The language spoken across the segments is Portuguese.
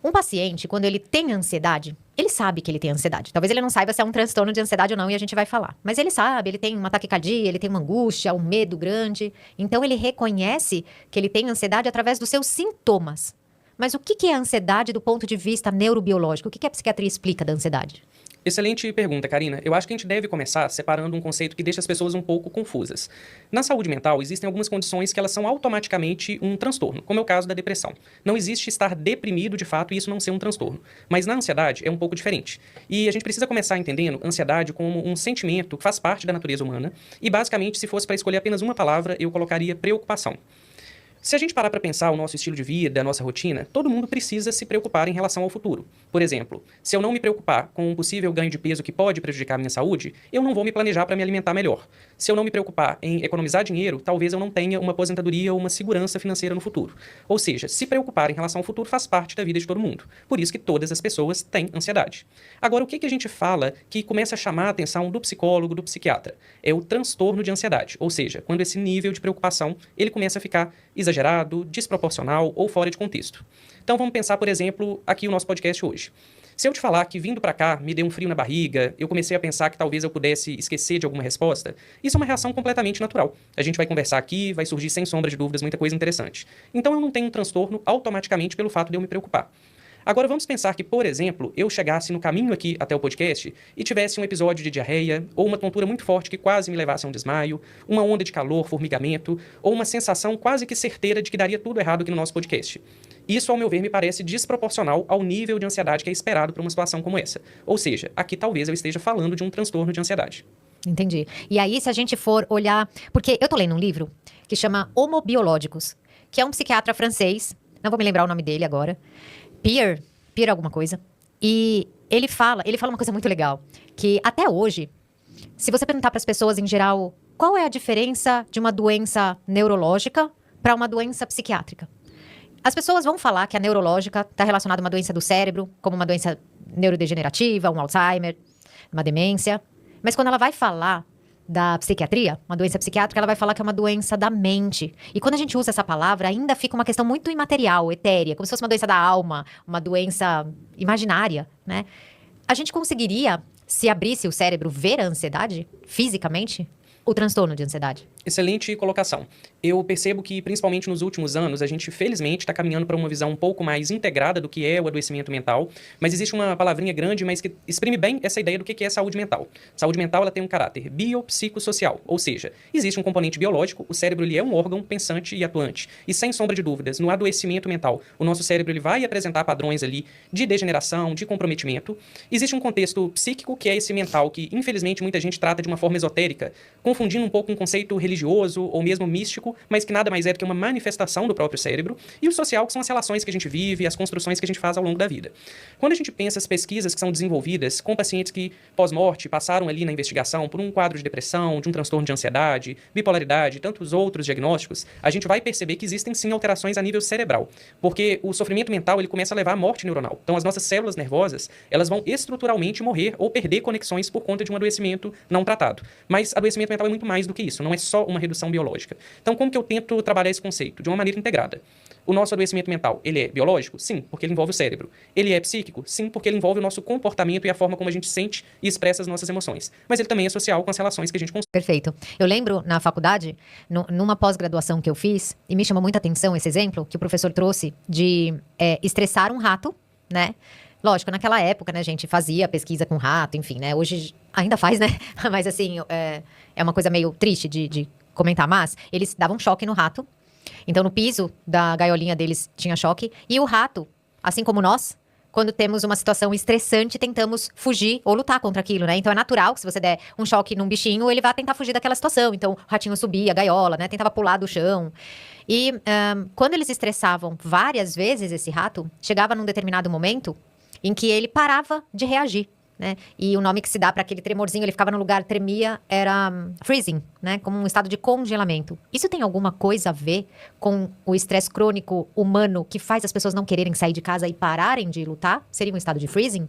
Um paciente, quando ele tem ansiedade, ele sabe que ele tem ansiedade. Talvez ele não saiba se é um transtorno de ansiedade ou não, e a gente vai falar. Mas ele sabe, ele tem uma taquicardia, ele tem uma angústia, um medo grande. Então, ele reconhece que ele tem ansiedade através dos seus sintomas. Mas o que é ansiedade do ponto de vista neurobiológico? O que a psiquiatria explica da ansiedade? Excelente pergunta, Karina. Eu acho que a gente deve começar separando um conceito que deixa as pessoas um pouco confusas. Na saúde mental, existem algumas condições que elas são automaticamente um transtorno, como é o caso da depressão. Não existe estar deprimido de fato e isso não ser um transtorno. Mas na ansiedade é um pouco diferente. E a gente precisa começar entendendo ansiedade como um sentimento que faz parte da natureza humana e, basicamente, se fosse para escolher apenas uma palavra, eu colocaria preocupação. Se a gente parar para pensar o nosso estilo de vida, a nossa rotina, todo mundo precisa se preocupar em relação ao futuro. Por exemplo, se eu não me preocupar com um possível ganho de peso que pode prejudicar a minha saúde, eu não vou me planejar para me alimentar melhor. Se eu não me preocupar em economizar dinheiro, talvez eu não tenha uma aposentadoria ou uma segurança financeira no futuro. Ou seja, se preocupar em relação ao futuro faz parte da vida de todo mundo. Por isso que todas as pessoas têm ansiedade. Agora, o que a gente fala que começa a chamar a atenção do psicólogo, do psiquiatra? É o transtorno de ansiedade. Ou seja, quando esse nível de preocupação ele começa a ficar exagerado, desproporcional ou fora de contexto. Então vamos pensar, por exemplo, aqui o nosso podcast hoje. Se eu te falar que vindo para cá me deu um frio na barriga, eu comecei a pensar que talvez eu pudesse esquecer de alguma resposta, isso é uma reação completamente natural. A gente vai conversar aqui, vai surgir sem sombra de dúvidas muita coisa interessante. Então eu não tenho um transtorno automaticamente pelo fato de eu me preocupar. Agora vamos pensar que, por exemplo, eu chegasse no caminho aqui até o podcast e tivesse um episódio de diarreia, ou uma tontura muito forte que quase me levasse a um desmaio, uma onda de calor, formigamento, ou uma sensação quase que certeira de que daria tudo errado aqui no nosso podcast. Isso, ao meu ver, me parece desproporcional ao nível de ansiedade que é esperado para uma situação como essa. Ou seja, aqui talvez eu esteja falando de um transtorno de ansiedade. Entendi. E aí, se a gente for olhar... Porque eu tô lendo um livro que chama Homo Biológicos, que é um psiquiatra francês, não vou me lembrar o nome dele agora, Pierre alguma coisa. E ele fala uma coisa muito legal, que até hoje, se você perguntar para as pessoas em geral, qual é a diferença de uma doença neurológica para uma doença psiquiátrica? As pessoas vão falar que a neurológica está relacionada a uma doença do cérebro, como uma doença neurodegenerativa, um Alzheimer, uma demência. Mas quando ela vai falar da psiquiatria, uma doença psiquiátrica, ela vai falar que é uma doença da mente. E quando a gente usa essa palavra, ainda fica uma questão muito imaterial, etérea, como se fosse uma doença da alma, uma doença imaginária, né? A gente conseguiria, se abrisse o cérebro, ver a ansiedade fisicamente? O transtorno de ansiedade? Excelente colocação. Eu percebo que, principalmente nos últimos anos, a gente, felizmente, está caminhando para uma visão um pouco mais integrada do que é o adoecimento mental, mas existe uma palavrinha grande, mas que exprime bem essa ideia do que é saúde mental. Saúde mental ela tem um caráter biopsicossocial, ou seja, existe um componente biológico, o cérebro ele é um órgão pensante e atuante. E, sem sombra de dúvidas, no adoecimento mental, o nosso cérebro ele vai apresentar padrões ali de degeneração, de comprometimento. Existe um contexto psíquico, que é esse mental, que, infelizmente, muita gente trata de uma forma esotérica, confundindo um pouco um conceito religioso ou mesmo místico, mas que nada mais é do que uma manifestação do próprio cérebro, e o social, que são as relações que a gente vive, as construções que a gente faz ao longo da vida. Quando a gente pensa as pesquisas que são desenvolvidas com pacientes que, pós-morte, passaram ali na investigação por um quadro de depressão, de um transtorno de ansiedade, bipolaridade e tantos outros diagnósticos, a gente vai perceber que existem sim alterações a nível cerebral, porque o sofrimento mental ele começa a levar à morte neuronal. Então as nossas células nervosas, elas vão estruturalmente morrer ou perder conexões por conta de um adoecimento não tratado. Mas adoecimento mental é muito mais do que isso, não é só uma redução biológica. Então, como que eu tento trabalhar esse conceito? De uma maneira integrada. O nosso adoecimento mental, ele é biológico? Sim, porque ele envolve o cérebro. Ele é psíquico? Sim, porque ele envolve o nosso comportamento e a forma como a gente sente e expressa as nossas emoções. Mas ele também é social com as relações que a gente construi. Perfeito. Eu lembro, na faculdade, numa pós-graduação que eu fiz, e me chamou muita atenção esse exemplo, que o professor trouxe de estressar um rato, né? Lógico, naquela época, né, a gente fazia pesquisa com rato, enfim, né? Hoje ainda faz, né? Mas assim, é uma coisa meio triste de comentar, mas eles davam choque no rato. Então, no piso da gaiolinha deles tinha choque. E o rato, assim como nós, quando temos uma situação estressante, tentamos fugir ou lutar contra aquilo, né? Então, é natural que se você der um choque num bichinho, ele vai tentar fugir daquela situação. Então, o ratinho subia a gaiola, né? Tentava pular do chão. E quando eles estressavam várias vezes esse rato, chegava num determinado momento em que ele parava de reagir. Né? E o nome que se dá para aquele tremorzinho, ele ficava no lugar, tremia, era freezing, né? Como um estado de congelamento. Isso tem alguma coisa a ver com o estresse crônico humano que faz as pessoas não quererem sair de casa e pararem de lutar? Seria um estado de freezing?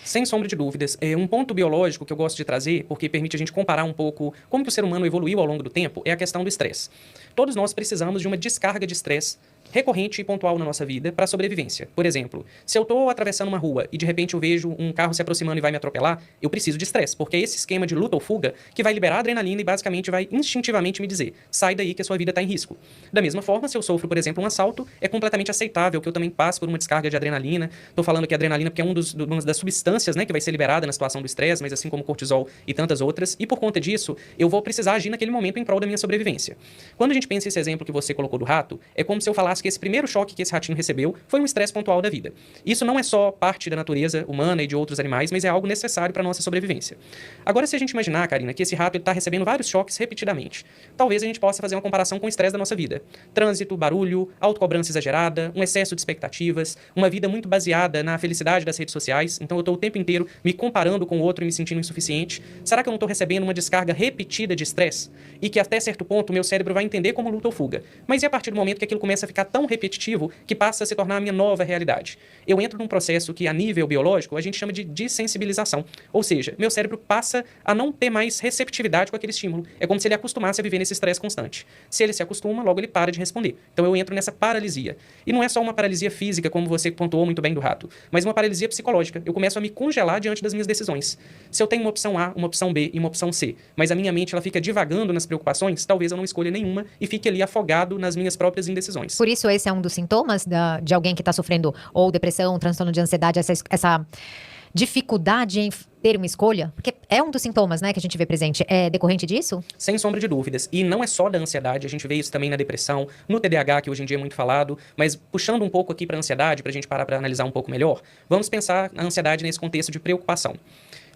Sem sombra de dúvidas. Um ponto biológico que eu gosto de trazer, porque permite a gente comparar um pouco como que o ser humano evoluiu ao longo do tempo, é a questão do estresse. Todos nós precisamos de uma descarga de estresse recorrente e pontual na nossa vida para sobrevivência. Por exemplo, se eu estou atravessando uma rua e de repente eu vejo um carro se aproximando e vai me atropelar, eu preciso de estresse, porque é esse esquema de luta ou fuga que vai liberar adrenalina e basicamente vai instintivamente me dizer, sai daí que a sua vida está em risco. Da mesma forma, se eu sofro, por exemplo, um assalto, é completamente aceitável que eu também passe por uma descarga de adrenalina. Estou falando que a adrenalina porque é uma das substâncias, né, que vai ser liberada na situação do estresse, mas assim como cortisol e tantas outras, e por conta disso, eu vou precisar agir naquele momento em prol da minha sobrevivência. Quando a gente pensa esse exemplo que você colocou do rato, é como se eu falasse que esse primeiro choque que esse ratinho recebeu foi um estresse pontual da vida. Isso não é só parte da natureza humana e de outros animais, mas é algo necessário para a nossa sobrevivência. Agora, se a gente imaginar, Karina, que esse rato está recebendo vários choques repetidamente, talvez a gente possa fazer uma comparação com o estresse da nossa vida. Trânsito, barulho, autocobrança exagerada, um excesso de expectativas, uma vida muito baseada na felicidade das redes sociais, então eu estou o tempo inteiro me comparando com o outro e me sentindo insuficiente. Será que eu não estou recebendo uma descarga repetida de estresse? E que até certo ponto o meu cérebro vai entender como luta ou fuga. Mas e a partir do momento que aquilo começa a ficar tão repetitivo que passa a se tornar a minha nova realidade? Eu entro num processo que, a nível biológico, a gente chama de dessensibilização. Ou seja, meu cérebro passa a não ter mais receptividade com aquele estímulo. É como se ele acostumasse a viver nesse estresse constante. Se ele se acostuma, logo ele para de responder. Então eu entro nessa paralisia. E não é só uma paralisia física, como você pontuou muito bem do rato, mas uma paralisia psicológica. Eu começo a me congelar diante das minhas decisões. Se eu tenho uma opção A, uma opção B e uma opção C, mas a minha mente ela fica divagando nas preocupações, talvez eu não escolha nenhuma e fique ali afogado nas minhas próprias indecisões. Por isso, esse é um dos sintomas de alguém que está sofrendo ou depressão, transtorno de ansiedade, essa dificuldade em ter uma escolha? Porque é um dos sintomas, né, que a gente vê presente. É decorrente disso? Sem sombra de dúvidas. E não é só da ansiedade, a gente vê isso também na depressão, no TDAH, que hoje em dia é muito falado, mas puxando um pouco aqui para a ansiedade, para a gente parar para analisar um pouco melhor, vamos pensar na ansiedade nesse contexto de preocupação.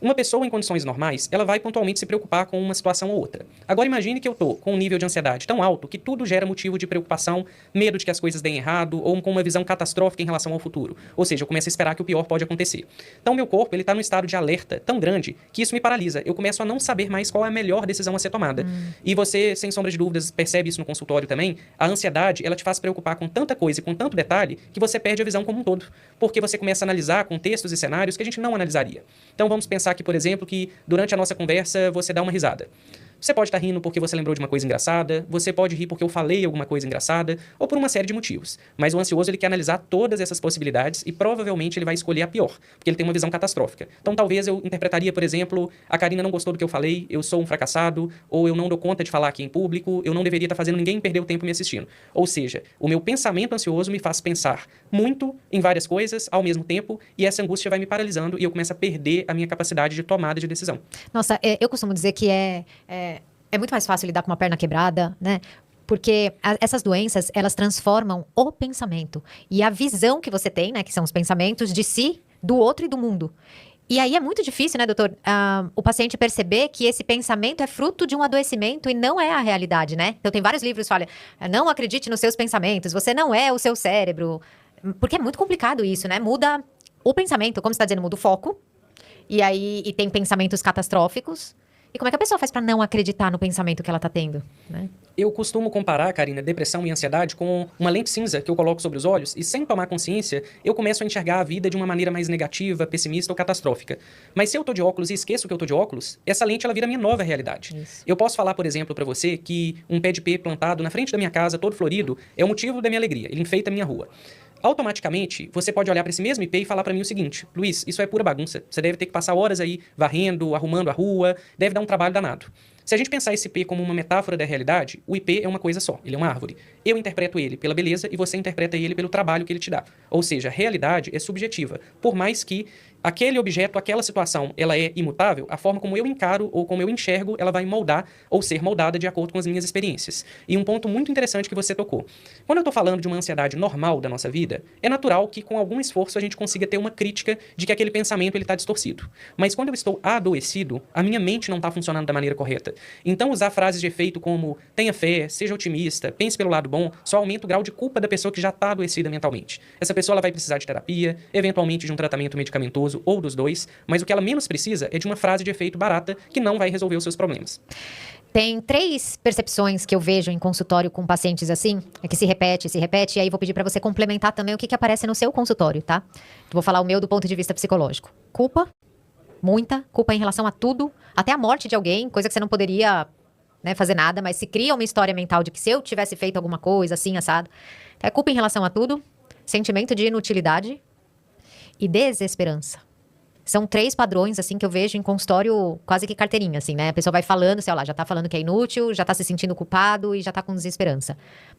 Uma pessoa em condições normais, ela vai pontualmente se preocupar com uma situação ou outra. Agora imagine que eu estou com um nível de ansiedade tão alto que tudo gera motivo de preocupação, medo de que as coisas deem errado ou com uma visão catastrófica em relação ao futuro. Ou seja, eu começo a esperar que o pior pode acontecer. Então meu corpo está num estado de alerta tão grande que isso me paralisa. Eu começo a não saber mais qual é a melhor decisão a ser tomada. E você, sem sombra de dúvidas, percebe isso no consultório também. A ansiedade, ela te faz preocupar com tanta coisa e com tanto detalhe que você perde a visão como um todo. Porque você começa a analisar contextos e cenários que a gente não analisaria. Então vamos pensar que, por exemplo, que durante a nossa conversa você dá uma risada. Você pode estar rindo porque você lembrou de uma coisa engraçada, você pode rir porque eu falei alguma coisa engraçada, ou por uma série de motivos. Mas o ansioso, ele quer analisar todas essas possibilidades e provavelmente ele vai escolher a pior, porque ele tem uma visão catastrófica. Então talvez eu interpretaria, por exemplo, a Karina não gostou do que eu falei, eu sou um fracassado, ou eu não dou conta de falar aqui em público, eu não deveria estar fazendo ninguém perder o tempo me assistindo. Ou seja, o meu pensamento ansioso me faz pensar muito em várias coisas ao mesmo tempo, e essa angústia vai me paralisando e eu começo a perder a minha capacidade de tomada de decisão. Nossa, eu costumo dizer que é muito mais fácil lidar com uma perna quebrada, né? Porque essas doenças, elas transformam o pensamento. E a visão que você tem, né? Que são os pensamentos de si, do outro e do mundo. E aí é muito difícil, né, doutor? O paciente perceber que esse pensamento é fruto de um adoecimento e não é a realidade, né? Então tem vários livros que falam, não acredite nos seus pensamentos, você não é o seu cérebro. Porque é muito complicado isso, né? Muda o pensamento, como você está dizendo, muda o foco. E tem pensamentos catastróficos. E como é que a pessoa faz para não acreditar no pensamento que ela está tendo, né? Eu costumo comparar, Karina, depressão e ansiedade com uma lente cinza que eu coloco sobre os olhos e, sem tomar consciência, eu começo a enxergar a vida de uma maneira mais negativa, pessimista ou catastrófica. Mas se eu tô de óculos e esqueço que eu tô de óculos, essa lente ela vira minha nova realidade. Isso. Eu posso falar, por exemplo, para você que um pé de pé plantado na frente da minha casa, todo florido, é o motivo da minha alegria. Ele enfeita a minha rua. Automaticamente, você pode olhar para esse mesmo IP e falar para mim o seguinte: Luiz, isso é pura bagunça. Você deve ter que passar horas aí varrendo, arrumando a rua, deve dar um trabalho danado. Se a gente pensar esse IP como uma metáfora da realidade, o IP é uma coisa só, ele é uma árvore. Eu interpreto ele pela beleza e você interpreta ele pelo trabalho que ele te dá. Ou seja, a realidade é subjetiva. Por mais que aquele objeto, aquela situação, ela é imutável, a forma como eu encaro ou como eu enxergo, ela vai moldar ou ser moldada de acordo com as minhas experiências. E um ponto muito interessante que você tocou. Quando eu estou falando de uma ansiedade normal da nossa vida, é natural que com algum esforço a gente consiga ter uma crítica de que aquele pensamento está distorcido. Mas quando eu estou adoecido, a minha mente não está funcionando da maneira correta. Então usar frases de efeito como tenha fé, seja otimista, pense pelo lado bom, só aumenta o grau de culpa da pessoa que já está adoecida mentalmente. Essa pessoa ela vai precisar de terapia, eventualmente de um tratamento medicamentoso ou dos dois, mas o que ela menos precisa é de uma frase de efeito barata que não vai resolver os seus problemas. Tem 3 percepções que eu vejo em consultório com pacientes assim, que se repete, e aí vou pedir para você complementar também o que aparece no seu consultório, tá? Vou falar o meu do ponto de vista psicológico. Culpa, muita culpa em relação a tudo, até a morte de alguém, coisa que você não poderia né, fazer nada, mas se cria uma história mental de que se eu tivesse feito alguma coisa assim, assado. É culpa em relação a tudo, sentimento de inutilidade e desesperança. São 3 padrões, assim, que eu vejo em consultório quase que carteirinha, assim, né? A pessoa vai falando, sei lá, já tá falando que é inútil, já tá se sentindo culpado e já tá com desesperança.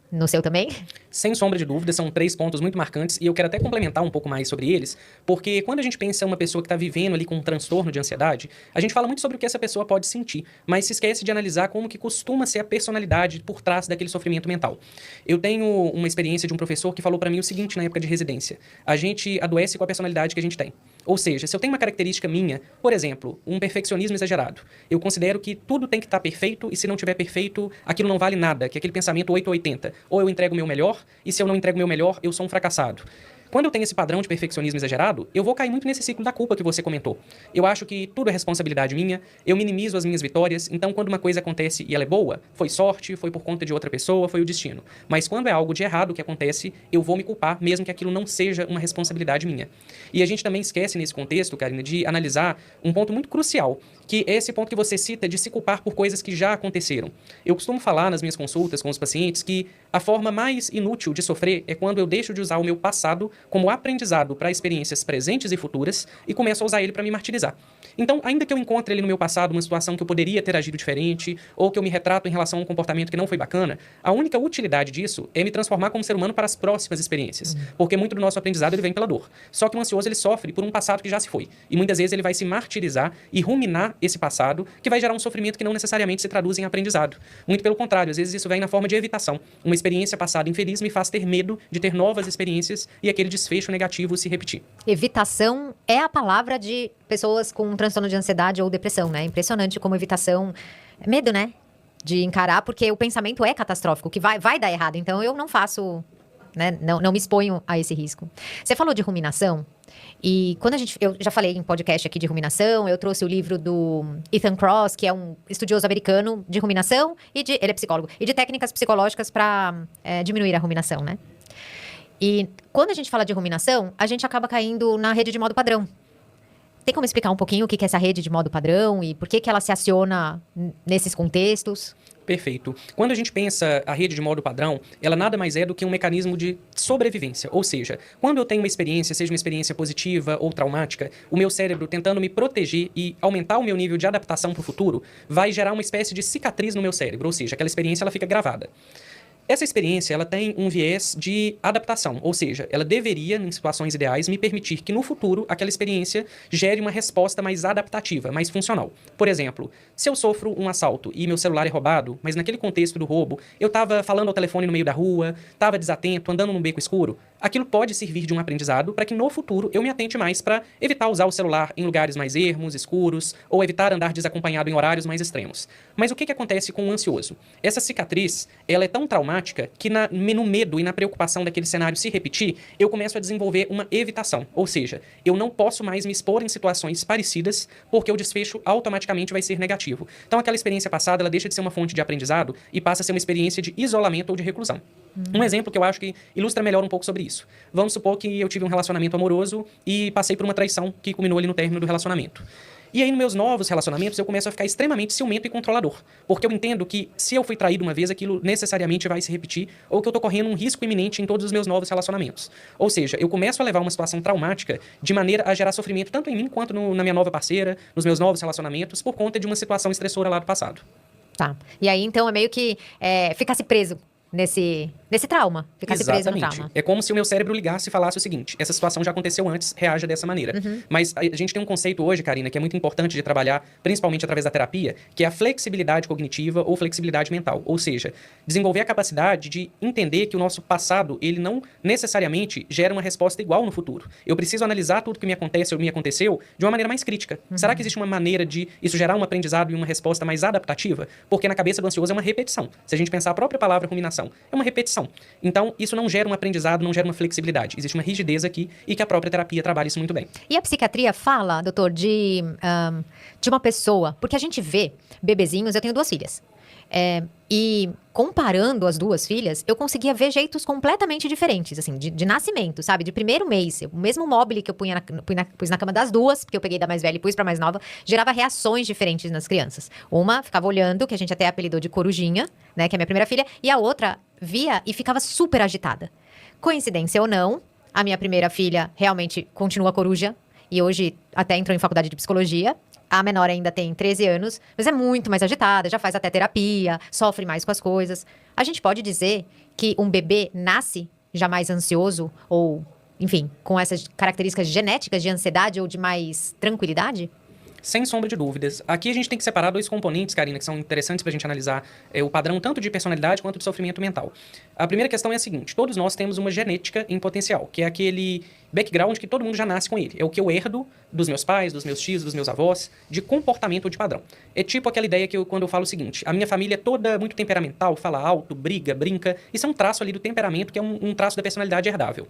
No seu também? Sem sombra de dúvida, são 3 pontos muito marcantes e eu quero até complementar um pouco mais sobre eles, porque quando a gente pensa em uma pessoa que está vivendo ali com um transtorno de ansiedade, a gente fala muito sobre o que essa pessoa pode sentir, mas se esquece de analisar como que costuma ser a personalidade por trás daquele sofrimento mental. Eu tenho uma experiência de um professor que falou para mim o seguinte na época de residência: a gente adoece com a personalidade que a gente tem. Ou seja, se eu tenho uma característica minha, por exemplo, um perfeccionismo exagerado, eu considero que tudo tem que estar perfeito e se não tiver perfeito, aquilo não vale nada, que é aquele pensamento 8 ou 80. Ou eu entrego o meu melhor e se eu não entrego o meu melhor, eu sou um fracassado. Quando eu tenho esse padrão de perfeccionismo exagerado, eu vou cair muito nesse ciclo da culpa que você comentou. Eu acho que tudo é responsabilidade minha, eu minimizo as minhas vitórias, então quando uma coisa acontece e ela é boa, foi sorte, foi por conta de outra pessoa, foi o destino. Mas quando é algo de errado que acontece, eu vou me culpar, mesmo que aquilo não seja uma responsabilidade minha. E a gente também esquece nesse contexto, Karina, de analisar um ponto muito crucial, que é esse ponto que você cita de se culpar por coisas que já aconteceram. Eu costumo falar nas minhas consultas com os pacientes que a forma mais inútil de sofrer é quando eu deixo de usar o meu passado como aprendizado para experiências presentes e futuras e começo a usar ele para me martirizar. Então, ainda que eu encontre ali no meu passado uma situação que eu poderia ter agido diferente ou que eu me retrato em relação a um comportamento que não foi bacana, a única utilidade disso é me transformar como ser humano para as próximas experiências, porque muito do nosso aprendizado ele vem pela dor. Só que o ansioso ele sofre por um passado que já se foi e muitas vezes ele vai se martirizar e ruminar esse passado, que vai gerar um sofrimento que não necessariamente se traduz em aprendizado. Muito pelo contrário, às vezes isso vem na forma de evitação. Uma experiência passada infeliz me faz ter medo de ter novas experiências e aquele desfecho negativo se repetir. Evitação é a palavra de pessoas com um transtorno de ansiedade ou depressão, né? Impressionante como evitação... É medo, né? De encarar, porque o pensamento é catastrófico, que vai dar errado. Então, eu não faço... Né? Não me exponho a esse risco. Você falou de ruminação, e quando eu já falei em podcast aqui de ruminação, eu trouxe o livro do Ethan Kross, que é um estudioso americano de ruminação, ele é psicólogo, e de técnicas psicológicas para diminuir a ruminação, né? E quando a gente fala de ruminação, a gente acaba caindo na rede de modo padrão. Tem como explicar um pouquinho o que é essa rede de modo padrão e por que ela se aciona nesses contextos? Perfeito. Quando a gente pensa a rede de modo padrão, ela nada mais é do que um mecanismo de sobrevivência. Ou seja, quando eu tenho uma experiência, seja uma experiência positiva ou traumática, o meu cérebro tentando me proteger e aumentar o meu nível de adaptação para o futuro, vai gerar uma espécie de cicatriz no meu cérebro. Ou seja, aquela experiência ela fica gravada. Essa experiência ela tem um viés de adaptação, ou seja, ela deveria, em situações ideais, me permitir que no futuro aquela experiência gere uma resposta mais adaptativa, mais funcional. Por exemplo, se eu sofro um assalto e meu celular é roubado, mas naquele contexto do roubo, eu estava falando ao telefone no meio da rua, estava desatento, andando num beco escuro, aquilo pode servir de um aprendizado para que no futuro eu me atente mais para evitar usar o celular em lugares mais ermos, escuros, ou evitar andar desacompanhado em horários mais extremos. Mas o que acontece com o ansioso? Essa cicatriz, ela é tão traumática que no medo e na preocupação daquele cenário se repetir, eu começo a desenvolver uma evitação. Ou seja, eu não posso mais me expor em situações parecidas porque o desfecho automaticamente vai ser negativo. Então aquela experiência passada, ela deixa de ser uma fonte de aprendizado e passa a ser uma experiência de isolamento ou de reclusão. Um exemplo que eu acho que ilustra melhor um pouco sobre isso. Vamos supor que eu tive um relacionamento amoroso e passei por uma traição que culminou ali no término do relacionamento. E aí, nos meus novos relacionamentos, eu começo a ficar extremamente ciumento e controlador. Porque eu entendo que, se eu fui traído uma vez, aquilo necessariamente vai se repetir, ou que eu tô correndo um risco iminente em todos os meus novos relacionamentos. Ou seja, eu começo a levar uma situação traumática de maneira a gerar sofrimento tanto em mim quanto na minha nova parceira, nos meus novos relacionamentos, por conta de uma situação estressora lá do passado. Tá. E aí, então, é meio que ficasse preso nesse trauma. Ficasse preso no trauma. É como se o meu cérebro ligasse e falasse o seguinte: essa situação já aconteceu antes, reaja dessa maneira. Mas a gente tem um conceito hoje, Karina, que é muito importante de trabalhar, principalmente através da terapia, que é a flexibilidade cognitiva ou flexibilidade mental. Ou seja, desenvolver a capacidade de entender que o nosso passado, ele não necessariamente gera uma resposta igual no futuro. Eu preciso analisar tudo que me acontece ou me aconteceu de uma maneira mais crítica. Será que existe uma maneira de isso gerar um aprendizado e uma resposta mais adaptativa? Porque na cabeça do ansioso é uma repetição. Se a gente pensar a própria palavra ruminação, é uma repetição. Então, isso não gera um aprendizado, não gera uma flexibilidade. Existe uma rigidez aqui e que a própria terapia trabalha isso muito bem. E a psiquiatria fala, doutor, de uma pessoa... Porque a gente vê bebezinhos... Eu tenho 2 filhas. E comparando as duas filhas, eu conseguia ver jeitos completamente diferentes, assim, de nascimento, sabe? De primeiro mês, o mesmo mobile que eu pus na cama das duas, porque eu peguei da mais velha e pus pra mais nova, gerava reações diferentes nas crianças. Uma ficava olhando, que a gente até apelidou de Corujinha, né, que é a minha primeira filha, e a outra via e ficava super agitada. Coincidência ou não, a minha primeira filha realmente continua coruja, e hoje até entrou em faculdade de psicologia. A menor ainda tem 13 anos, mas é muito mais agitada, já faz até terapia, sofre mais com as coisas. A gente pode dizer que um bebê nasce já mais ansioso ou, enfim, com essas características genéticas de ansiedade ou de mais tranquilidade? Sem sombra de dúvidas. Aqui a gente tem que separar dois componentes, Karina, que são interessantes para a gente analisar o padrão tanto de personalidade quanto de sofrimento mental. A primeira questão é a seguinte: todos nós temos uma genética em potencial, que é aquele background que todo mundo já nasce com ele. É o que eu herdo dos meus pais, dos meus tios, dos meus avós, de comportamento ou de padrão. É tipo aquela ideia que quando eu falo o seguinte: a minha família é toda muito temperamental, fala alto, briga, brinca. Isso é um traço ali do temperamento, que é um traço da personalidade herdável.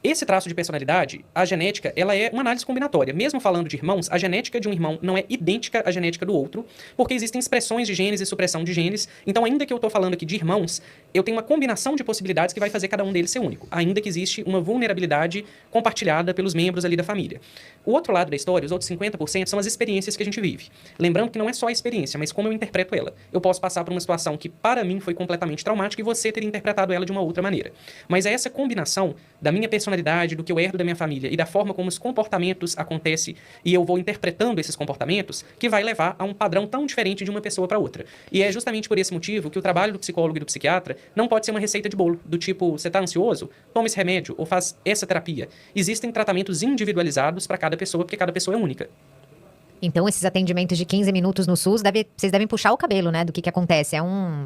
Esse traço de personalidade, a genética, ela é uma análise combinatória. Mesmo falando de irmãos, a genética de um irmão não é idêntica à genética do outro, porque existem expressões de genes e supressão de genes. Então, ainda que eu estou falando aqui de irmãos, eu tenho uma combinação de possibilidades que vai fazer cada um deles ser único, ainda que existe uma vulnerabilidade compartilhada pelos membros ali da família. O outro lado da história, os outros 50%, são as experiências que a gente vive. Lembrando que não é só a experiência, mas como eu interpreto ela. Eu posso passar por uma situação que, para mim, foi completamente traumática e você teria interpretado ela de uma outra maneira. Mas é essa combinação da minha personalidade, do que eu herdo da minha família e da forma como os comportamentos acontecem e eu vou interpretando esses comportamentos que vai levar a um padrão tão diferente de uma pessoa para outra. E é justamente por esse motivo que o trabalho do psicólogo e do psiquiatra não pode ser uma receita de bolo, do tipo, você está ansioso? Toma esse remédio ou faz essa terapia. Existem tratamentos individualizados para cada pessoa, porque cada pessoa é única. Então, esses atendimentos de 15 minutos no SUS, vocês devem puxar o cabelo, né? Do que acontece.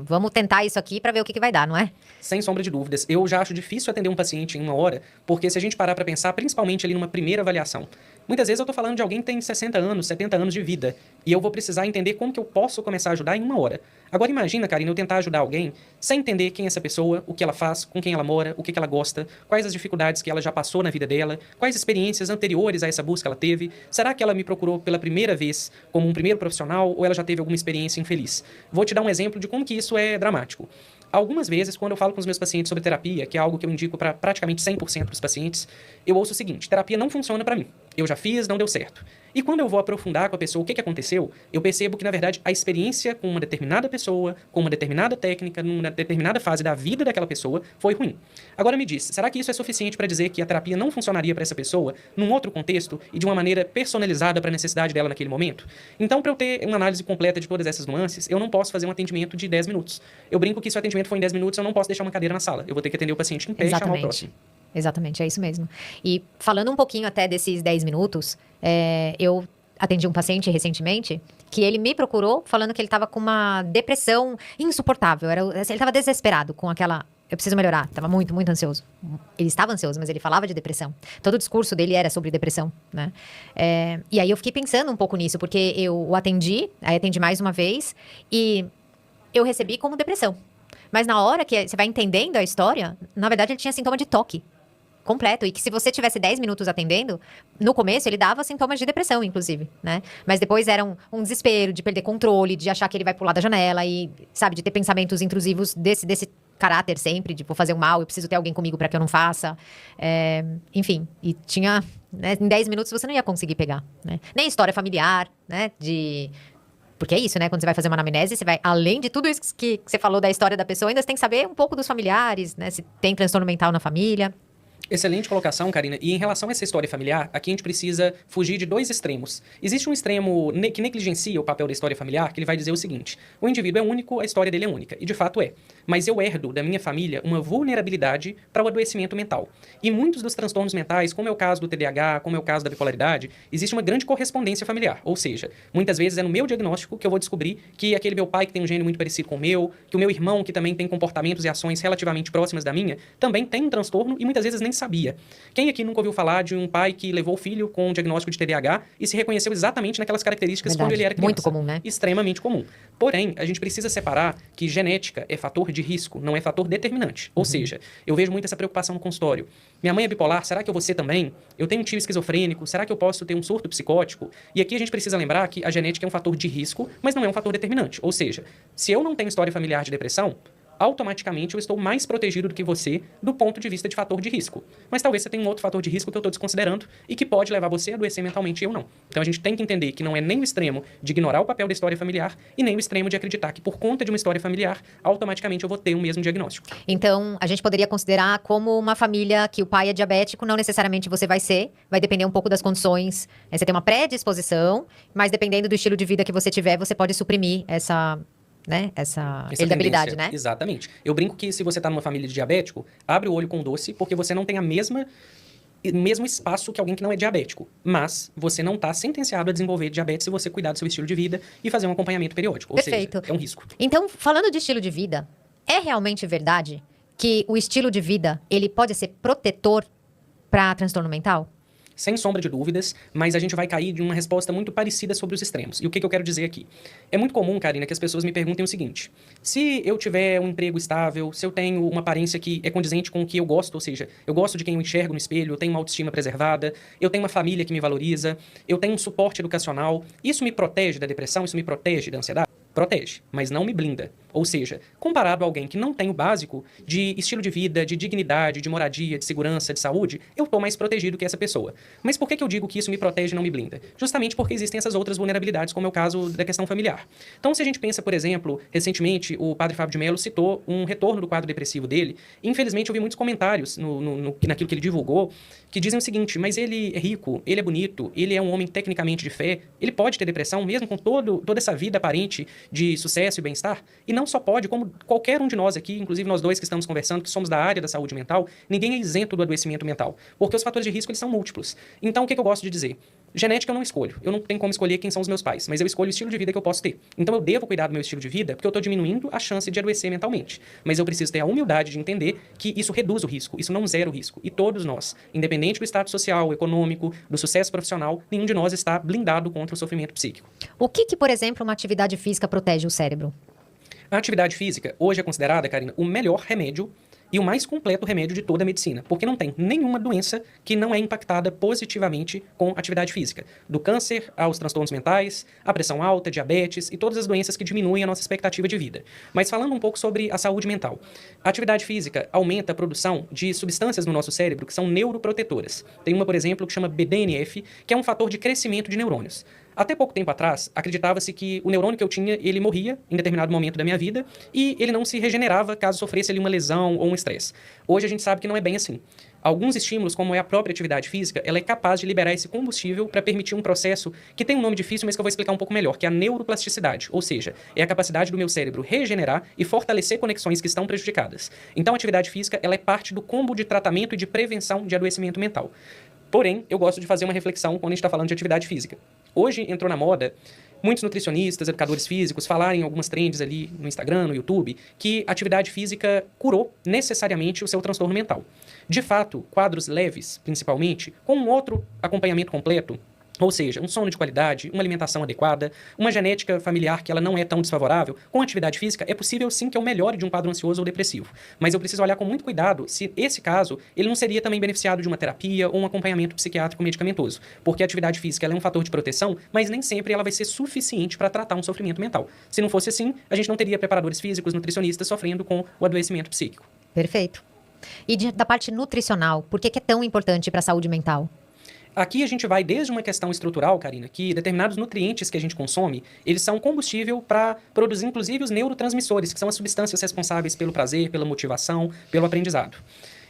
Vamos tentar isso aqui para ver o que vai dar, não é? Sem sombra de dúvidas. Eu já acho difícil atender um paciente em uma hora, porque se a gente parar para pensar, principalmente ali numa primeira avaliação, muitas vezes eu tô falando de alguém que tem 60 anos, 70 anos de vida, e eu vou precisar entender como que eu posso começar a ajudar em uma hora. Agora imagina, Karina, eu tentar ajudar alguém sem entender quem é essa pessoa, o que ela faz, com quem ela mora, o que ela gosta, quais as dificuldades que ela já passou na vida dela, quais experiências anteriores a essa busca ela teve, será que ela me procurou pela primeira vez como um primeiro profissional ou ela já teve alguma experiência infeliz? Vou te dar um exemplo de como que isso é dramático. Algumas vezes, quando eu falo com os meus pacientes sobre terapia, que é algo que eu indico para praticamente 100% dos pacientes, eu ouço o seguinte: terapia não funciona para mim. Eu já fiz, não deu certo. E quando eu vou aprofundar com a pessoa o que aconteceu, eu percebo que, na verdade, a experiência com uma determinada pessoa, com uma determinada técnica, numa determinada fase da vida daquela pessoa, foi ruim. Agora me diz, será que isso é suficiente para dizer que a terapia não funcionaria para essa pessoa num outro contexto e de uma maneira personalizada para a necessidade dela naquele momento? Então, para eu ter uma análise completa de todas essas nuances, eu não posso fazer um atendimento de 10 minutos. Eu brinco que se o atendimento for em 10 minutos, eu não posso deixar uma cadeira na sala. Eu vou ter que atender o paciente em pé e chamar o próximo. Exatamente, é isso mesmo. E falando um pouquinho até desses 10 minutos, eu atendi um paciente recentemente que ele me procurou falando que ele estava com uma depressão insuportável. Ele estava desesperado com aquela... Eu preciso melhorar. Estava muito, muito ansioso. Ele estava ansioso, mas ele falava de depressão. Todo o discurso dele era sobre depressão, né? E aí eu fiquei pensando um pouco nisso, porque eu o atendi, aí atendi mais uma vez, e eu recebi como depressão. Mas na hora que você vai entendendo a história, na verdade ele tinha sintoma de toque completo. E que se você tivesse 10 minutos atendendo, no começo ele dava sintomas de depressão, inclusive, né? Mas depois era um desespero de perder controle, de achar que ele vai pular da janela e, sabe, de ter pensamentos intrusivos desse caráter sempre, de vou fazer o mal, eu preciso ter alguém comigo para que eu não faça. Enfim, e tinha... Né, em 10 minutos você não ia conseguir pegar, né? Nem história familiar, né? Porque é isso, né? Quando você vai fazer uma anamnese, você vai, além de tudo isso que você falou da história da pessoa, ainda você tem que saber um pouco dos familiares, né? Se tem transtorno mental na família. Excelente colocação, Karina. E em relação a essa história familiar, aqui a gente precisa fugir de dois extremos. Existe um extremo que negligencia o papel da história familiar, que ele vai dizer o seguinte: o indivíduo é único, a história dele é única. E de fato é. Mas eu herdo da minha família uma vulnerabilidade para o adoecimento mental. E muitos dos transtornos mentais, como é o caso do TDAH, como é o caso da bipolaridade, existe uma grande correspondência familiar. Ou seja, muitas vezes é no meu diagnóstico que eu vou descobrir que aquele meu pai que tem um gene muito parecido com o meu, que o meu irmão que também tem comportamentos e ações relativamente próximas da minha, também tem um transtorno e muitas vezes nem sabia. Quem aqui nunca ouviu falar de um pai que levou o filho com um diagnóstico de TDAH e se reconheceu exatamente naquelas características quando ele era criança? Muito comum, né? Extremamente comum. Porém, a gente precisa separar que genética é fator de risco, não é fator determinante. Ou seja, eu vejo muito essa preocupação no consultório. Minha mãe é bipolar, será que eu vou ser também? Eu tenho um tio esquizofrênico, será que eu posso ter um surto psicótico? E aqui a gente precisa lembrar que a genética é um fator de risco, mas não é um fator determinante. Ou seja, se eu não tenho história familiar de depressão, automaticamente eu estou mais protegido do que você do ponto de vista de fator de risco. Mas talvez você tenha um outro fator de risco que eu estou desconsiderando e que pode levar você a adoecer mentalmente e eu não. Então a gente tem que entender que não é nem o extremo de ignorar o papel da história familiar e nem o extremo de acreditar que por conta de uma história familiar, automaticamente eu vou ter o mesmo diagnóstico. Então, a gente poderia considerar como uma família que o pai é diabético, não necessariamente você vai ser, vai depender um pouco das condições. Você tem uma predisposição, mas dependendo do estilo de vida que você tiver, você pode suprimir essa heredabilidade, né? Exatamente. Eu brinco que se você está numa família de diabético, abre o olho com doce, porque você não tem a mesmo espaço que alguém que não é diabético. Mas você não está sentenciado a desenvolver diabetes se você cuidar do seu estilo de vida e fazer um acompanhamento periódico. Ou Perfeito. seja, é um risco. Então, falando de estilo de vida, é realmente verdade que o estilo de vida, ele pode ser protetor para transtorno mental? Sem sombra de dúvidas, mas a gente vai cair de uma resposta muito parecida sobre os extremos. E o que eu quero dizer aqui? É muito comum, Karina, que as pessoas me perguntem o seguinte: se eu tiver um emprego estável, se eu tenho uma aparência que é condizente com o que eu gosto, ou seja, eu gosto de quem eu enxergo no espelho, eu tenho uma autoestima preservada, eu tenho uma família que me valoriza, eu tenho um suporte educacional, isso me protege da depressão, isso me protege da ansiedade? Protege, mas não me blinda. Ou seja, comparado a alguém que não tem o básico de estilo de vida, de dignidade, de moradia, de segurança, de saúde, eu estou mais protegido que essa pessoa. Mas por que eu digo que isso me protege e não me blinda? Justamente porque existem essas outras vulnerabilidades, como é o caso da questão familiar. Então, se a gente pensa, por exemplo, recentemente o padre Fábio de Mello citou um retorno do quadro depressivo dele. Infelizmente, eu vi muitos comentários naquilo que ele divulgou, que dizem o seguinte: mas ele é rico, ele é bonito, ele é um homem tecnicamente de fé, ele pode ter depressão mesmo com toda essa vida aparente de sucesso e bem-estar? E não só pode, como qualquer um de nós aqui, inclusive nós dois que estamos conversando, que somos da área da saúde mental, ninguém é isento do adoecimento mental, porque os fatores de risco eles são múltiplos. Então, o que eu gosto de dizer? Genética eu não escolho. Eu não tenho como escolher quem são os meus pais, mas eu escolho o estilo de vida que eu posso ter. Então eu devo cuidar do meu estilo de vida porque eu estou diminuindo a chance de adoecer mentalmente. Mas eu preciso ter a humildade de entender que isso reduz o risco, isso não zera o risco. E todos nós, independente do status social, econômico, do sucesso profissional, nenhum de nós está blindado contra o sofrimento psíquico. O que, por exemplo, uma atividade física protege o cérebro? A atividade física hoje é considerada, Karina, o melhor remédio e o mais completo remédio de toda a medicina, porque não tem nenhuma doença que não é impactada positivamente com atividade física. Do câncer aos transtornos mentais, a pressão alta, diabetes e todas as doenças que diminuem a nossa expectativa de vida. Mas falando um pouco sobre a saúde mental. A atividade física aumenta a produção de substâncias no nosso cérebro que são neuroprotetoras. Tem uma, por exemplo, que chama BDNF, que é um fator de crescimento de neurônios. Até pouco tempo atrás, acreditava-se que o neurônio que eu tinha, ele morria em determinado momento da minha vida e ele não se regenerava caso sofresse ali uma lesão ou um estresse. Hoje a gente sabe que não é bem assim. Alguns estímulos, como é a própria atividade física, ela é capaz de liberar esse combustível para permitir um processo que tem um nome difícil, mas que eu vou explicar um pouco melhor, que é a neuroplasticidade, ou seja, é a capacidade do meu cérebro regenerar e fortalecer conexões que estão prejudicadas. Então a atividade física, ela é parte do combo de tratamento e de prevenção de adoecimento mental. Porém, eu gosto de fazer uma reflexão quando a gente está falando de atividade física. Hoje entrou na moda muitos nutricionistas, educadores físicos falarem em algumas trends ali no Instagram, no YouTube, que a atividade física curou necessariamente o seu transtorno mental. De fato, quadros leves, principalmente, com um outro acompanhamento completo, ou seja, um sono de qualidade, uma alimentação adequada, uma genética familiar que ela não é tão desfavorável, com atividade física, é possível sim que eu melhore de um quadro ansioso ou depressivo. Mas eu preciso olhar com muito cuidado se esse caso, ele não seria também beneficiado de uma terapia ou um acompanhamento psiquiátrico medicamentoso. Porque a atividade física ela é um fator de proteção, mas nem sempre ela vai ser suficiente para tratar um sofrimento mental. Se não fosse assim, a gente não teria preparadores físicos, nutricionistas sofrendo com o adoecimento psíquico. Perfeito. E da parte nutricional, por que é tão importante para a saúde mental? Aqui a gente vai desde uma questão estrutural, Karina, que determinados nutrientes que a gente consome, eles são combustível para produzir, inclusive, os neurotransmissores, que são as substâncias responsáveis pelo prazer, pela motivação, pelo aprendizado.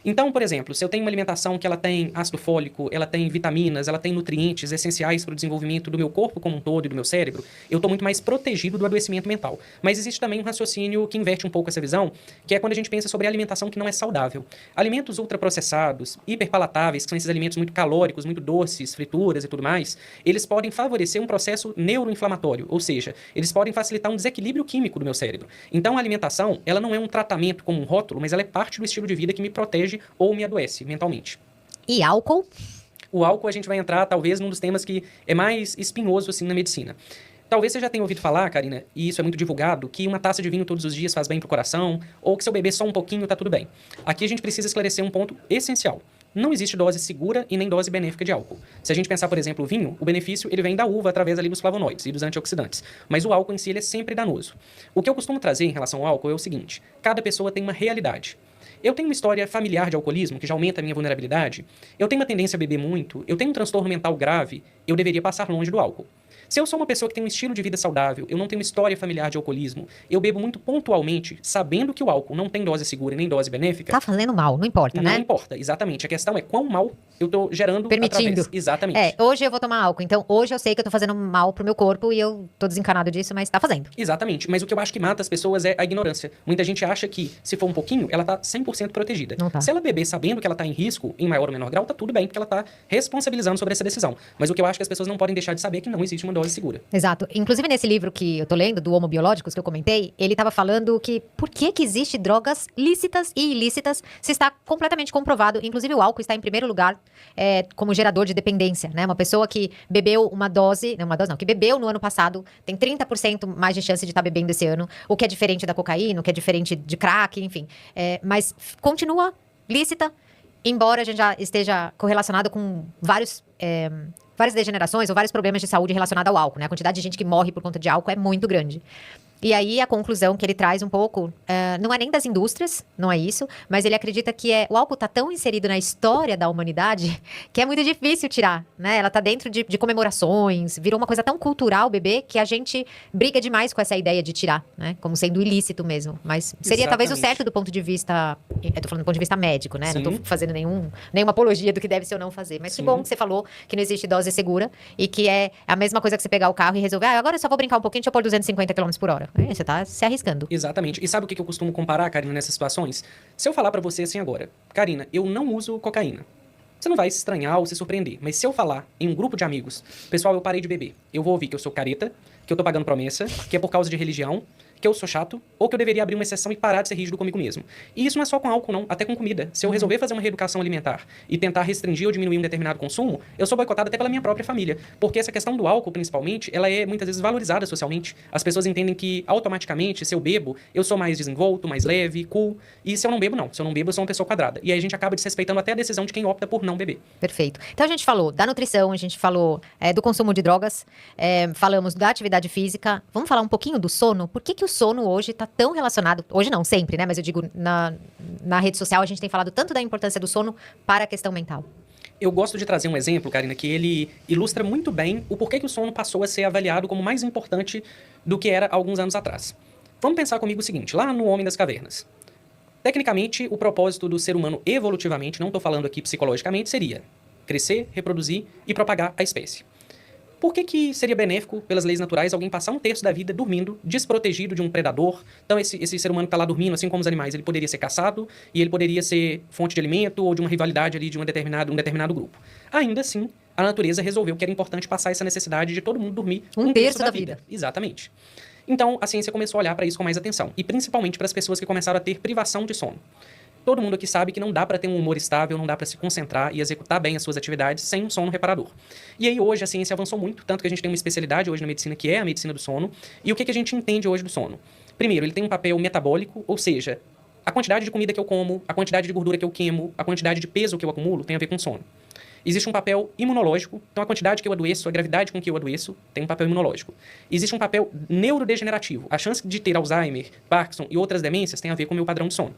Então, por exemplo, se eu tenho uma alimentação que ela tem ácido fólico, ela tem vitaminas, ela tem nutrientes essenciais para o desenvolvimento do meu corpo como um todo e do meu cérebro, eu estou muito mais protegido do adoecimento mental. Mas existe também um raciocínio que inverte um pouco essa visão, que é quando a gente pensa sobre a alimentação que não é saudável. Alimentos ultraprocessados, hiperpalatáveis, que são esses alimentos muito calóricos, muito doces, frituras e tudo mais, eles podem favorecer um processo neuroinflamatório, ou seja, eles podem facilitar um desequilíbrio químico do meu cérebro. Então, a alimentação, ela não é um tratamento como um rótulo, mas ela é parte do estilo de vida que me protege constrange ou me adoece mentalmente. E álcool? O álcool a gente vai entrar, talvez, num dos temas que é mais espinhoso, assim, na medicina. Talvez você já tenha ouvido falar, Karina, e isso é muito divulgado, que uma taça de vinho todos os dias faz bem pro coração, ou que se eu beber só um pouquinho tá tudo bem. Aqui a gente precisa esclarecer um ponto essencial. Não existe dose segura e nem dose benéfica de álcool. Se a gente pensar, por exemplo, o vinho, o benefício ele vem da uva através ali dos flavonoides e dos antioxidantes. Mas o álcool em si ele é sempre danoso. O que eu costumo trazer em relação ao álcool é o seguinte: cada pessoa tem uma realidade. Eu tenho uma história familiar de alcoolismo, que já aumenta a minha vulnerabilidade. Eu tenho uma tendência a beber muito. Eu tenho um transtorno mental grave. Eu deveria passar longe do álcool. Se eu sou uma pessoa que tem um estilo de vida saudável, eu não tenho uma história familiar de alcoolismo, eu bebo muito pontualmente, sabendo que o álcool não tem dose segura nem dose benéfica. Tá fazendo mal, não importa, né? Não importa, exatamente. A questão é quão mal eu tô gerando Permitindo. através. Exatamente. Hoje eu vou tomar álcool, então hoje eu sei que eu tô fazendo mal pro meu corpo e eu tô desencanado disso, mas tá fazendo. Exatamente. Mas o que eu acho que mata as pessoas é a ignorância. Muita gente acha que, se for um pouquinho, ela tá 100% protegida. Não tá. Se ela beber sabendo que ela tá em risco, em maior ou menor grau, tá tudo bem, porque ela tá responsabilizando sobre essa decisão. Mas o que eu acho que as pessoas não podem deixar de saber é que não existe uma dose segura. Exato. Inclusive, nesse livro que eu tô lendo, do Homo Biológicos, que eu comentei, ele tava falando que por que existe drogas lícitas e ilícitas se está completamente comprovado. Inclusive, o álcool está em primeiro lugar como gerador de dependência, né? Uma pessoa que bebeu que bebeu no ano passado, tem 30% mais de chance de estar bebendo esse ano, o que é diferente da cocaína, o que é diferente de crack, enfim. Mas continua lícita, embora a gente já esteja correlacionado com várias degenerações ou vários problemas de saúde relacionados ao álcool, né? A quantidade de gente que morre por conta de álcool é muito grande. E aí a conclusão que ele traz um pouco, não é nem das indústrias, não é isso, mas ele acredita que o álcool está tão inserido na história da humanidade que é muito difícil tirar, né? Ela está dentro de comemorações, virou uma coisa tão cultural beber que a gente briga demais com essa ideia de tirar, né? Como sendo ilícito mesmo. Mas seria talvez o certo do ponto de vista, eu tô falando do ponto de vista médico, né? Sim. Não tô fazendo nenhuma apologia do que deve ser ou não fazer. Mas que bom que você falou que não existe dose segura e que é a mesma coisa que você pegar o carro e resolver, agora eu só vou brincar um pouquinho, deixa eu pôr 250 km por hora. Você tá se arriscando. Exatamente. E sabe o que eu costumo comparar, Karina, nessas situações? Se eu falar pra você assim agora, Karina, eu não uso cocaína. Você não vai se estranhar ou se surpreender. Mas se eu falar em um grupo de amigos, pessoal, eu parei de beber, eu vou ouvir que eu sou careta, que eu tô pagando promessa, que é por causa de religião, que eu sou chato, ou que eu deveria abrir uma exceção e parar de ser rígido comigo mesmo. E isso não é só com álcool, não, até com comida. Se eu resolver fazer uma reeducação alimentar e tentar restringir ou diminuir um determinado consumo, eu sou boicotado até pela minha própria família. Porque essa questão do álcool, principalmente, ela é muitas vezes valorizada socialmente. As pessoas entendem que, automaticamente, se eu bebo, eu sou mais desenvolto, mais leve, cool. E se eu não bebo, não. Se eu não bebo, eu sou uma pessoa quadrada. E aí a gente acaba desrespeitando até a decisão de quem opta por não beber. Perfeito. Então a gente falou da nutrição, a gente falou do consumo de drogas, falamos da atividade física. Vamos falar um pouquinho do sono? Por que o sono hoje está tão relacionado, hoje não, sempre, né? Mas eu digo, na rede social a gente tem falado tanto da importância do sono para a questão mental. Eu gosto de trazer um exemplo, Karina, que ele ilustra muito bem o porquê que o sono passou a ser avaliado como mais importante do que era há alguns anos atrás. Vamos pensar comigo o seguinte, lá no Homem das Cavernas. Tecnicamente, o propósito do ser humano evolutivamente, não estou falando aqui psicologicamente, seria crescer, reproduzir e propagar a espécie. Por que seria benéfico, pelas leis naturais, alguém passar um terço da vida dormindo, desprotegido de um predador? Então, esse ser humano que está lá dormindo, assim como os animais, ele poderia ser caçado e ele poderia ser fonte de alimento ou de uma rivalidade ali de um determinado grupo. Ainda assim, a natureza resolveu que era importante passar essa necessidade de todo mundo dormir um terço da vida. Exatamente. Então, a ciência começou a olhar para isso com mais atenção. E principalmente para as pessoas que começaram a ter privação de sono. Todo mundo aqui sabe que não dá para ter um humor estável, não dá para se concentrar e executar bem as suas atividades sem um sono reparador. E aí hoje a ciência avançou muito, tanto que a gente tem uma especialidade hoje na medicina que é a medicina do sono. E o que a gente entende hoje do sono? Primeiro, ele tem um papel metabólico, ou seja, a quantidade de comida que eu como, a quantidade de gordura que eu queimo, a quantidade de peso que eu acumulo tem a ver com sono. Existe um papel imunológico, então a quantidade que eu adoeço, a gravidade com que eu adoeço, tem um papel imunológico. Existe um papel neurodegenerativo, a chance de ter Alzheimer, Parkinson e outras demências tem a ver com o meu padrão de sono.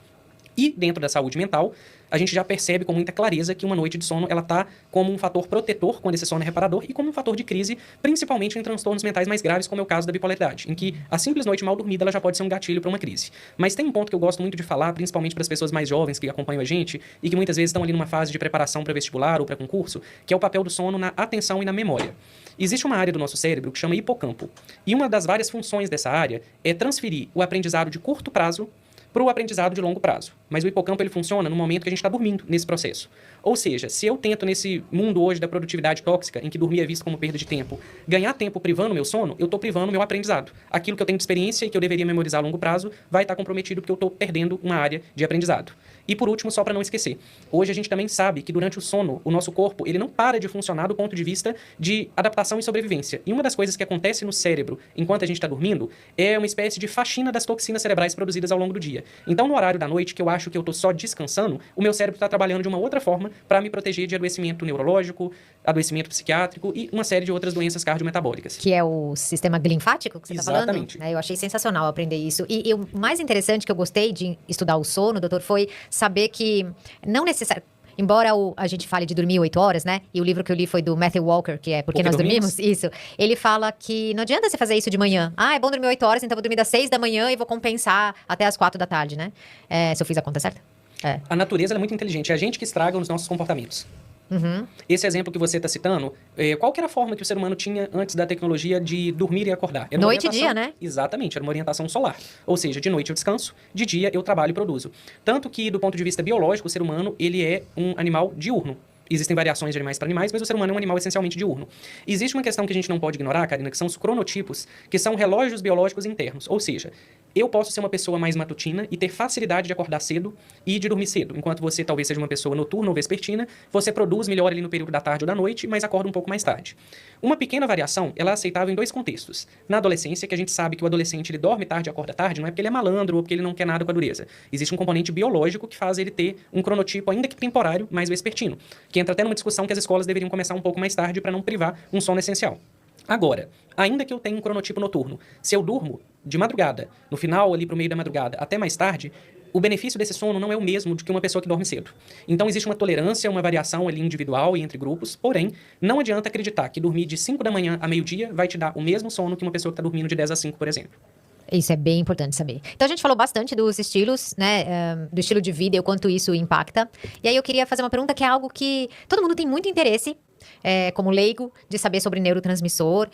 E, dentro da saúde mental, a gente já percebe com muita clareza que uma noite de sono, ela está como um fator protetor, quando esse sono é reparador, e como um fator de crise, principalmente em transtornos mentais mais graves, como é o caso da bipolaridade, em que a simples noite mal dormida, ela já pode ser um gatilho para uma crise. Mas tem um ponto que eu gosto muito de falar, principalmente para as pessoas mais jovens que acompanham a gente, e que muitas vezes estão ali numa fase de preparação para vestibular ou para concurso, que é o papel do sono na atenção e na memória. Existe uma área do nosso cérebro que chama hipocampo, e uma das várias funções dessa área é transferir o aprendizado de curto prazo para o aprendizado de longo prazo. mas o hipocampo ele funciona no momento que a gente está dormindo nesse processo. Ou seja, se eu tento nesse mundo hoje da produtividade tóxica, em que dormir é visto como perda de tempo, ganhar tempo privando o meu sono, eu estou privando o meu aprendizado. Aquilo que eu tenho de experiência e que eu deveria memorizar a longo prazo vai estar comprometido porque eu estou perdendo uma área de aprendizado. E por último, só para não esquecer, hoje a gente também sabe que durante o sono, o nosso corpo ele não para de funcionar do ponto de vista de adaptação e sobrevivência. E uma das coisas que acontece no cérebro enquanto a gente está dormindo é uma espécie de faxina das toxinas cerebrais produzidas ao longo do dia. Então, no horário da noite, que eu acho que eu estou só descansando, o meu cérebro está trabalhando de uma outra forma para me proteger de adoecimento neurológico, adoecimento psiquiátrico e uma série de outras doenças cardiometabólicas. Que é o sistema linfático que você está falando? Exatamente. Eu achei sensacional aprender isso. E o mais interessante que eu gostei de estudar o sono, doutor, foi saber que não necessariamente... Embora a gente fale de dormir 8 horas, né? E o livro que eu li foi do Matthew Walker, que é Porque Nós Dormimos? Isso. Ele fala que não adianta você fazer isso de manhã. É bom dormir 8 horas, então eu vou dormir das 6 da manhã e vou compensar até as 4 da tarde, né? Se eu fiz a conta certa? A natureza é muito inteligente. É a gente que estraga os nossos comportamentos. Uhum. Esse exemplo que você está citando, qual que era a forma que o ser humano tinha antes da tecnologia de dormir e acordar? Era noite e dia, né? Exatamente, era uma orientação solar. Ou seja, de noite eu descanso, de dia eu trabalho e produzo. Tanto que, do ponto de vista biológico, o ser humano ele é um animal diurno. Existem variações de animais para animais, mas o ser humano é um animal essencialmente diurno. Existe uma questão que a gente não pode ignorar, Karina, que são os cronotipos, que são relógios biológicos internos. Ou seja, eu posso ser uma pessoa mais matutina e ter facilidade de acordar cedo e de dormir cedo. Enquanto você talvez seja uma pessoa noturna ou vespertina, você produz melhor ali no período da tarde ou da noite, mas acorda um pouco mais tarde. Uma pequena variação, ela é aceitável em 2 contextos. Na adolescência, que a gente sabe que o adolescente ele dorme tarde e acorda tarde, não é porque ele é malandro ou porque ele não quer nada com a dureza. Existe um componente biológico que faz ele ter um cronotipo, ainda que temporário, mais vespertino, que entra até numa discussão que as escolas deveriam começar um pouco mais tarde para não privar um sono essencial. Agora, ainda que eu tenha um cronotipo noturno, se eu durmo de madrugada, no final ali pro meio da madrugada, até mais tarde, o benefício desse sono não é o mesmo do que uma pessoa que dorme cedo. Então existe uma tolerância, uma variação ali individual e entre grupos, porém, não adianta acreditar que dormir de 5 da manhã a meio-dia vai te dar o mesmo sono que uma pessoa que está dormindo de 10 a 5, por exemplo. Isso é bem importante saber. Então, a gente falou bastante dos estilos, né? Do estilo de vida e o quanto isso impacta. E aí, eu queria fazer uma pergunta que é algo que todo mundo tem muito interesse, como leigo, de saber sobre neurotransmissor.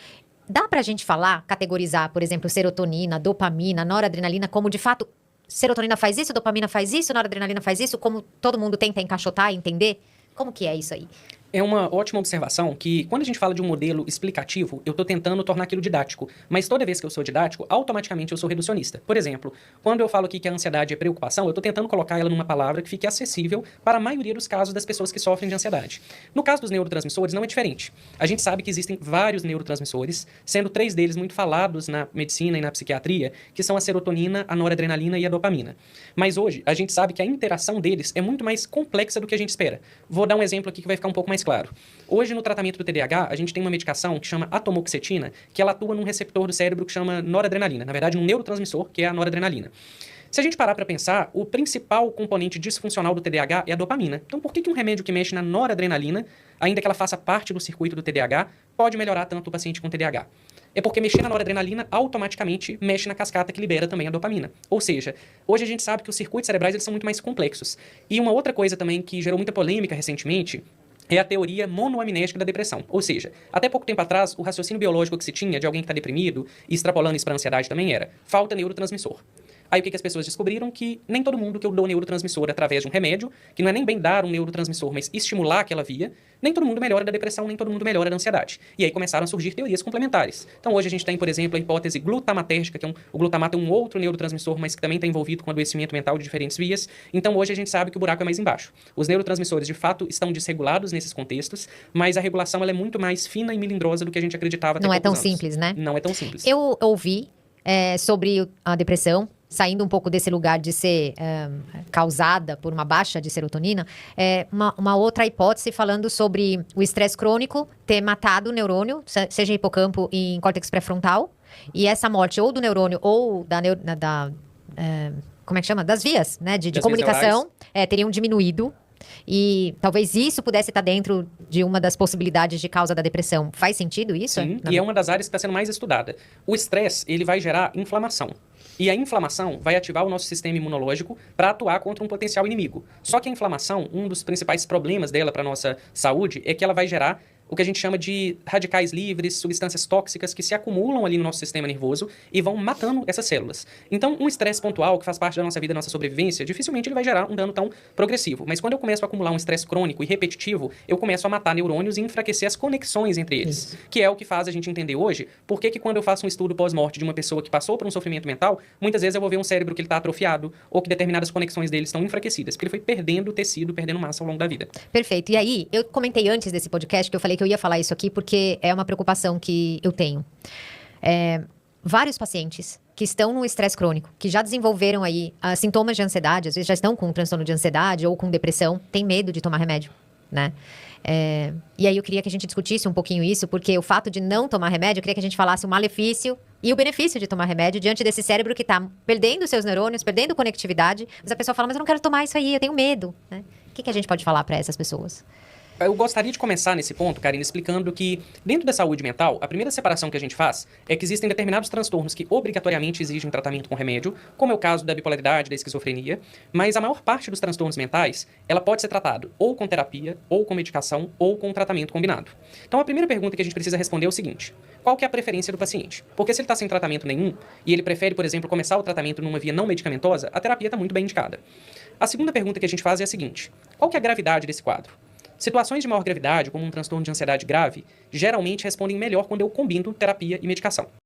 Dá pra gente falar, categorizar, por exemplo, serotonina, dopamina, noradrenalina, como de fato serotonina faz isso, dopamina faz isso, noradrenalina faz isso, como todo mundo tenta encaixotar e entender? Como que é isso aí? É uma ótima observação que, quando a gente fala de um modelo explicativo, eu estou tentando tornar aquilo didático. Mas toda vez que eu sou didático, automaticamente eu sou reducionista. Por exemplo, quando eu falo aqui que a ansiedade é preocupação, eu estou tentando colocar ela numa palavra que fique acessível para a maioria dos casos das pessoas que sofrem de ansiedade. No caso dos neurotransmissores, não é diferente. A gente sabe que existem vários neurotransmissores, sendo 3 deles muito falados na medicina e na psiquiatria, que são a serotonina, a noradrenalina e a dopamina. Mas hoje, a gente sabe que a interação deles é muito mais complexa do que a gente espera. Vou dar um exemplo aqui que vai ficar um pouco mais claro. Hoje, no tratamento do TDAH, a gente tem uma medicação que chama atomoxetina, que ela atua num receptor do cérebro que chama noradrenalina. Na verdade, num neurotransmissor, que é a noradrenalina. Se a gente parar para pensar, o principal componente disfuncional do TDAH é a dopamina. Então, por que um remédio que mexe na noradrenalina, ainda que ela faça parte do circuito do TDAH, pode melhorar tanto o paciente com TDAH? É porque mexer na noradrenalina automaticamente mexe na cascata que libera também a dopamina. Ou seja, hoje a gente sabe que os circuitos cerebrais eles são muito mais complexos. E uma outra coisa também que gerou muita polêmica recentemente é a teoria monoamnésica da depressão. Ou seja, até pouco tempo atrás, o raciocínio biológico que se tinha de alguém que está deprimido, e extrapolando isso para a ansiedade também era, falta neurotransmissor. Aí o que as pessoas descobriram? Que nem todo mundo que eu dou neurotransmissor através de um remédio, que não é nem bem dar um neurotransmissor, mas estimular aquela via, nem todo mundo melhora da depressão, nem todo mundo melhora da ansiedade. E aí começaram a surgir teorias complementares. Então hoje a gente tem, por exemplo, a hipótese glutamatérgica, que o glutamato é um outro neurotransmissor, mas que também está envolvido com adoecimento mental de diferentes vias. Então hoje a gente sabe que o buraco é mais embaixo. Os neurotransmissores, de fato, estão desregulados nesses contextos, mas a regulação ela é muito mais fina e melindrosa do que a gente acreditava até Não é tão poucos anos. simples, né? Não é tão simples. Eu ouvi sobre a depressão, saindo um pouco desse lugar de ser causada por uma baixa de serotonina, uma outra hipótese falando sobre o estresse crônico ter matado o neurônio, seja hipocampo e em córtex pré-frontal, e essa morte ou do neurônio ou como é que chama? Das vias, né, de comunicação, teriam diminuído. E talvez isso pudesse estar dentro de uma das possibilidades de causa da depressão. Faz sentido isso? Sim, e é uma das áreas que está sendo mais estudada. O estresse, ele vai gerar inflamação. E a inflamação vai ativar o nosso sistema imunológico para atuar contra um potencial inimigo. Só que a inflamação, um dos principais problemas dela para a nossa saúde é que ela vai gerar o que a gente chama de radicais livres, substâncias tóxicas que se acumulam ali no nosso sistema nervoso e vão matando essas células. Então, um estresse pontual que faz parte da nossa vida, da nossa sobrevivência, dificilmente ele vai gerar um dano tão progressivo. Mas quando eu começo a acumular um estresse crônico e repetitivo, eu começo a matar neurônios e enfraquecer as conexões entre eles. Que é o que faz a gente entender hoje por que quando eu faço um estudo pós-morte de uma pessoa que passou por um sofrimento mental, muitas vezes eu vou ver um cérebro que ele está atrofiado ou que determinadas conexões dele estão enfraquecidas, porque ele foi perdendo tecido, perdendo massa ao longo da vida. Perfeito. E aí, eu comentei antes desse podcast que eu falei que eu ia falar isso aqui porque é uma preocupação que eu tenho. Vários pacientes que estão no estresse crônico, que já desenvolveram aí sintomas de ansiedade, às vezes já estão com um transtorno de ansiedade ou com depressão, têm medo de tomar remédio, né? E aí eu queria que a gente discutisse um pouquinho isso, porque o fato de não tomar remédio, eu queria que a gente falasse o malefício e o benefício de tomar remédio diante desse cérebro que está perdendo seus neurônios, perdendo conectividade, mas a pessoa fala, mas eu não quero tomar isso aí, eu tenho medo, né? O que a gente pode falar para essas pessoas? Eu gostaria de começar nesse ponto, Karina, explicando que dentro da saúde mental, a primeira separação que a gente faz é que existem determinados transtornos que obrigatoriamente exigem tratamento com remédio, como é o caso da bipolaridade, da esquizofrenia, mas a maior parte dos transtornos mentais, ela pode ser tratado ou com terapia, ou com medicação, ou com tratamento combinado. Então a primeira pergunta que a gente precisa responder é o seguinte: qual que é a preferência do paciente? Porque se ele está sem tratamento nenhum, e ele prefere, por exemplo, começar o tratamento numa via não medicamentosa, a terapia está muito bem indicada. A segunda pergunta que a gente faz é a seguinte: qual que é a gravidade desse quadro? Situações de maior gravidade, como um transtorno de ansiedade grave, geralmente respondem melhor quando eu combino terapia e medicação.